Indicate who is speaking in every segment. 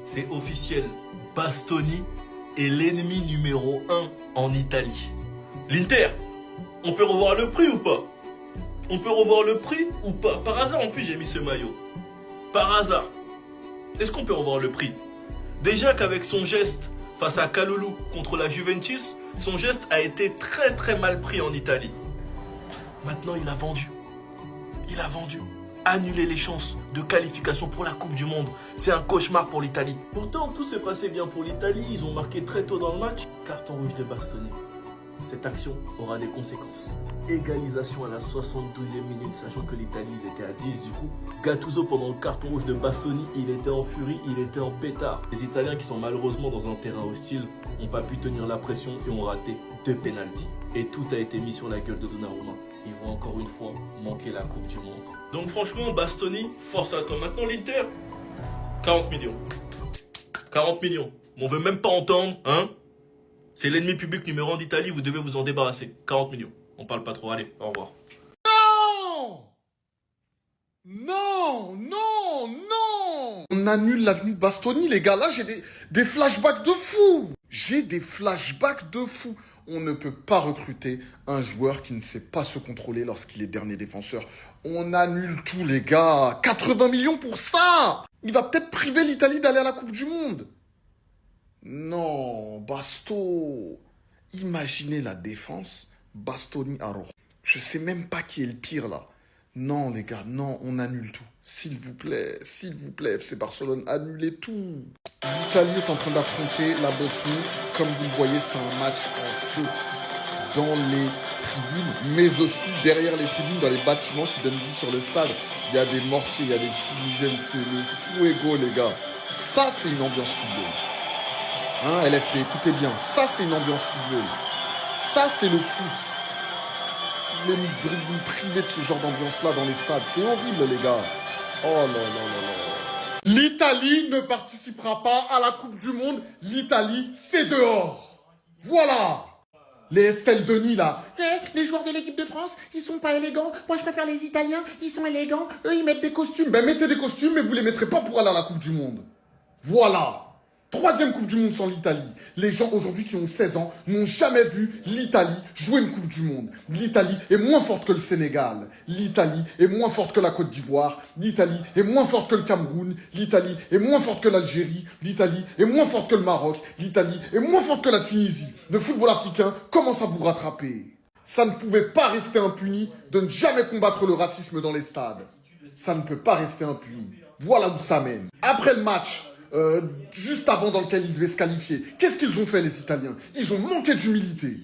Speaker 1: c'est officiel. Bastoni est l'ennemi numéro 1 en Italie. L'Inter, on peut revoir le prix ou pas? On peut revoir le prix ou pas? Par hasard, en plus, j'ai mis ce maillot. Par hasard. Est-ce qu'on peut revoir le prix? Déjà qu'avec son geste face à Kalulu contre la Juventus, son geste a été très très mal pris en Italie. Maintenant, il a vendu. Il a vendu. Annuler les chances de qualification pour la Coupe du Monde. C'est un cauchemar pour l'Italie. Pourtant, tout s'est passé bien pour l'Italie. Ils ont marqué très tôt dans le match. Carton rouge de Bastoni. Cette action aura des conséquences. Égalisation à la 72e minute, sachant que l'Italie était à 10 du coup. Gattuso, pendant le carton rouge de Bastoni, il était en furie, il était en pétard. Les Italiens, qui sont malheureusement dans un terrain hostile, n'ont pas pu tenir la pression et ont raté 2 pénaltys. Et tout a été mis sur la gueule de Donnarumma. Ils vont encore une fois manquer la Coupe du Monde. Donc franchement, Bastoni, force à toi. Maintenant l'Inter, 40 millions. 40 millions. On veut même pas entendre, hein? C'est l'ennemi public numéro 1 d'Italie, vous devez vous en débarrasser. 40 millions. On parle pas trop, allez, au revoir.
Speaker 2: Non! Non, non, non! On annule l'avenue de Bastoni, les gars. Là, j'ai des flashbacks de fou. J'ai des flashbacks de fou. On ne peut pas recruter un joueur qui ne sait pas se contrôler lorsqu'il est dernier défenseur. On annule tout, les gars. 80 millions pour ça! Il va peut-être priver l'Italie d'aller à la Coupe du Monde. Non, Basto. Imaginez la défense. Bastoni Aro. Je sais même pas qui est le pire là. Non les gars, non, on annule tout. S'il vous plaît, FC Barcelone, annulez tout. L'Italie est en train d'affronter la Bosnie. Comme vous le voyez, c'est un match en feu dans les tribunes, mais aussi derrière les tribunes, dans les bâtiments qui donnent vie sur le stade. Il y a des mortiers, il y a des fumigènes, c'est le fuego les gars. Ça, c'est une ambiance football. Hein, LFP, écoutez bien, ça c'est une ambiance football. Ça c'est le foot. Vous voulez nous priver de ce genre d'ambiance-là dans les stades. C'est horrible les gars. Oh là là là là. L'Italie ne participera pas à la Coupe du Monde. L'Italie, c'est dehors. Voilà. Les Estelle Denis là.
Speaker 3: Les joueurs de l'équipe de France, ils sont pas élégants. Moi, je préfère les Italiens, ils sont élégants. Eux, ils mettent des costumes.
Speaker 2: Ben mettez des costumes, mais vous les mettrez pas pour aller à la Coupe du Monde. Voilà. 3e Coupe du Monde sans l'Italie. Les gens aujourd'hui qui ont 16 ans n'ont jamais vu l'Italie jouer une Coupe du Monde. L'Italie est moins forte que le Sénégal. L'Italie est moins forte que la Côte d'Ivoire. L'Italie est moins forte que le Cameroun. L'Italie est moins forte que l'Algérie. L'Italie est moins forte que le Maroc. L'Italie est moins forte que la Tunisie. Le football africain commence à vous rattraper. Ça ne pouvait pas rester impuni de ne jamais combattre le racisme dans les stades. Ça ne peut pas rester impuni. Voilà où ça mène. Après le match, juste avant dans lequel ils devaient se qualifier, qu'est-ce qu'ils ont fait les Italiens? Ils ont manqué d'humilité.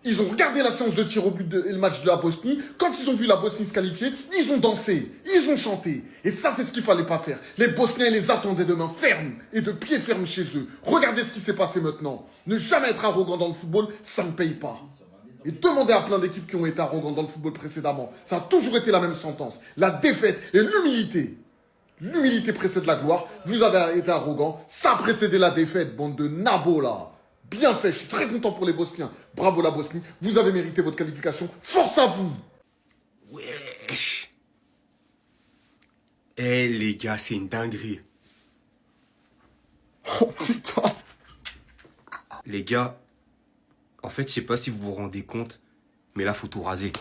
Speaker 2: Ils ont regardé la séance de tir au but et le match de la Bosnie. Quand ils ont vu la Bosnie se qualifier, ils ont dansé, ils ont chanté. Et ça, c'est ce qu'il fallait pas faire. Les Bosniens les attendaient de main ferme et de pied ferme chez eux. Regardez ce qui s'est passé maintenant. Ne jamais être arrogant dans le football, ça ne paye pas. Et demandez à plein d'équipes qui ont été arrogantes dans le football précédemment. Ça a toujours été la même sentence. La défaite et l'humilité. L'humilité précède la gloire. Vous avez été arrogant. Ça a précédé la défaite, bande de nabos là. Bien fait, je suis très content pour les Bosniens. Bravo la Bosnie. Vous avez mérité votre qualification. Force à vous.
Speaker 4: Wesh. Eh les gars, c'est une dinguerie.
Speaker 2: Oh putain.
Speaker 4: Les gars, en fait, je sais pas si vous vous rendez compte, mais là, faut tout raser.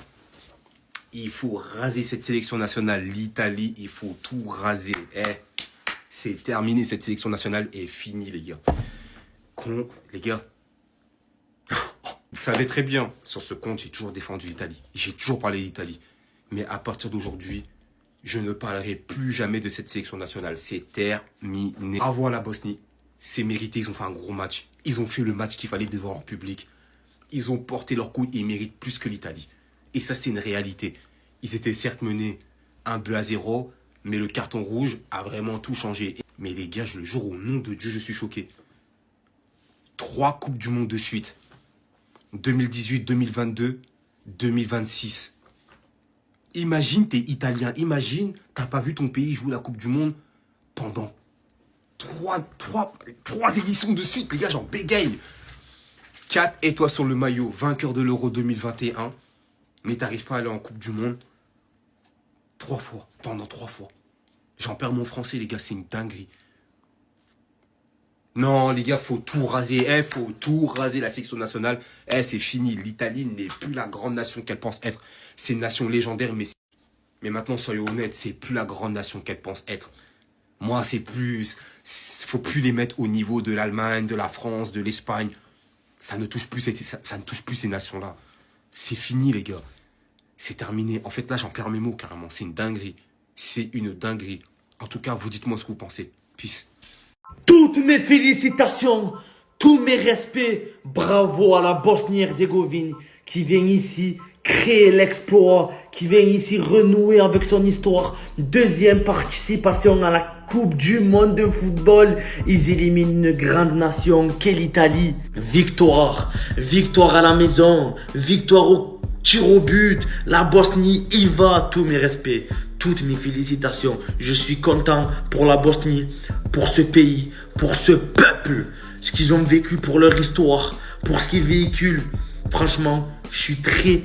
Speaker 4: Il faut raser cette sélection nationale. L'Italie, il faut tout raser. Eh, c'est terminé, cette sélection nationale est finie, les gars. Les gars. Vous savez très bien, sur ce compte, j'ai toujours défendu l'Italie. J'ai toujours parlé d'Italie. Mais à partir d'aujourd'hui, je ne parlerai plus jamais de cette sélection nationale. C'est terminé. Bravo à la Bosnie. C'est mérité, ils ont fait un gros match. Ils ont fait le match qu'il fallait devant leur public. Ils ont porté leur coup et ils méritent plus que l'Italie. Et ça, c'est une réalité. Ils étaient certes menés 1-0, mais le carton rouge a vraiment tout changé. Mais les gars, je le jure, au nom de Dieu, je suis choqué. 3 Coupes du Monde de suite. 2018, 2022, 2026. Imagine, t'es italien. Imagine, t'as pas vu ton pays jouer la Coupe du Monde pendant 3 éditions de suite. Les gars, j'en bégaye. 4 étoiles sur le maillot, vainqueur de l'Euro 2021. Mais t'arrives pas à aller en Coupe du Monde 3 fois, pendant 3 fois. J'en perds mon français, les gars, c'est une dinguerie. Non, les gars, faut tout raser. Faut tout raser la sélection nationale. C'est fini. L'Italie n'est plus la grande nation qu'elle pense être. C'est une nation légendaire, mais maintenant, soyons honnêtes, c'est plus la grande nation qu'elle pense être. Moi, faut plus les mettre au niveau de l'Allemagne, de la France, de l'Espagne. Ça ne touche plus ces nations-là. C'est fini, les gars. C'est terminé. En fait, là, j'en perds mes mots, carrément. C'est une dinguerie. C'est une dinguerie. En tout cas, vous dites-moi ce que vous pensez. Peace.
Speaker 5: Toutes mes félicitations, tous mes respects, bravo à la Bosnie-Herzégovine qui vient ici créer l'exploit, qui vient ici renouer avec son histoire. Deuxième participation à la Coupe du Monde de football. Ils éliminent une grande nation qu'est l'Italie. Victoire, victoire à la maison, victoire au tir au but. La Bosnie y va, tous mes respects, toutes mes félicitations. Je suis content pour la Bosnie, pour ce pays, pour ce peuple, ce qu'ils ont vécu, pour leur histoire, pour ce qu'ils véhiculent. Franchement, je suis très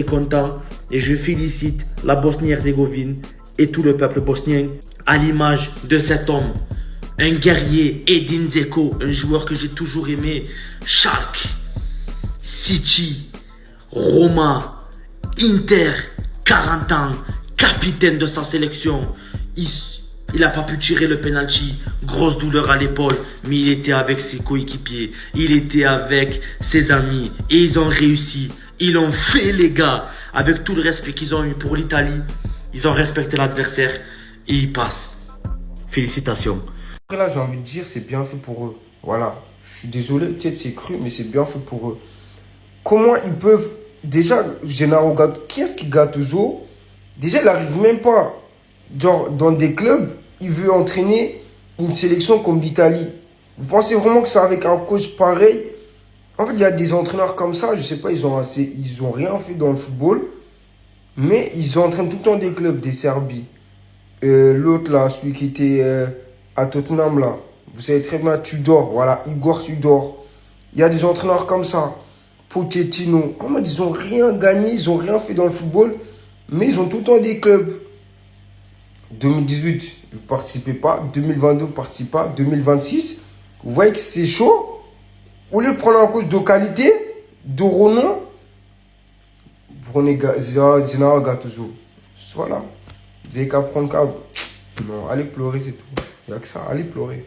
Speaker 5: content et je félicite la Bosnie-Herzégovine et tout le peuple bosnien à l'image de cet homme, un guerrier, Edin Dzeko, un joueur que j'ai toujours aimé. Schalke, City, Roma, Inter, 40 ans, capitaine de sa sélection. Il n'a pas pu tirer le penalty, grosse douleur à l'épaule, mais il était avec ses coéquipiers, il était avec ses amis et ils ont réussi. Ils l'ont fait, les gars, avec tout le respect qu'ils ont eu pour l'Italie. Ils ont respecté l'adversaire et ils passent. Félicitations.
Speaker 6: Après là, j'ai envie de dire, c'est bien fait pour eux. Voilà. Je suis désolé, peut-être c'est cru, mais c'est bien fait pour eux. Comment ils peuvent... Déjà, Gennaro Gattuso, qui est-ce qui Gattuso? Déjà, il n'arrive même pas. Genre, dans des clubs, il veut entraîner une sélection comme l'Italie. Vous pensez vraiment que c'est avec un coach pareil? En fait, il y a des entraîneurs comme ça, je sais pas, ils ont rien fait dans le football, mais ils entraînent tout le temps des clubs, des Serbies. L'autre là, celui qui était à Tottenham là, vous savez très bien, Tudor, voilà, Igor Tudor. Il y a des entraîneurs comme ça, Pochettino. En mode, ils ont rien gagné, ils ont rien fait dans le football, mais ils ont tout le temps des clubs. 2018, vous ne participez pas. 2022, vous ne participez pas. 2026, vous voyez que c'est chaud. Au lieu de prendre un coach de qualité, de renom, vous prenez Gennaro Gattuso. Voilà. Vous n'avez qu'à prendre qu'à... Non, allez pleurer, c'est tout. Il n'y a que ça, allez pleurer.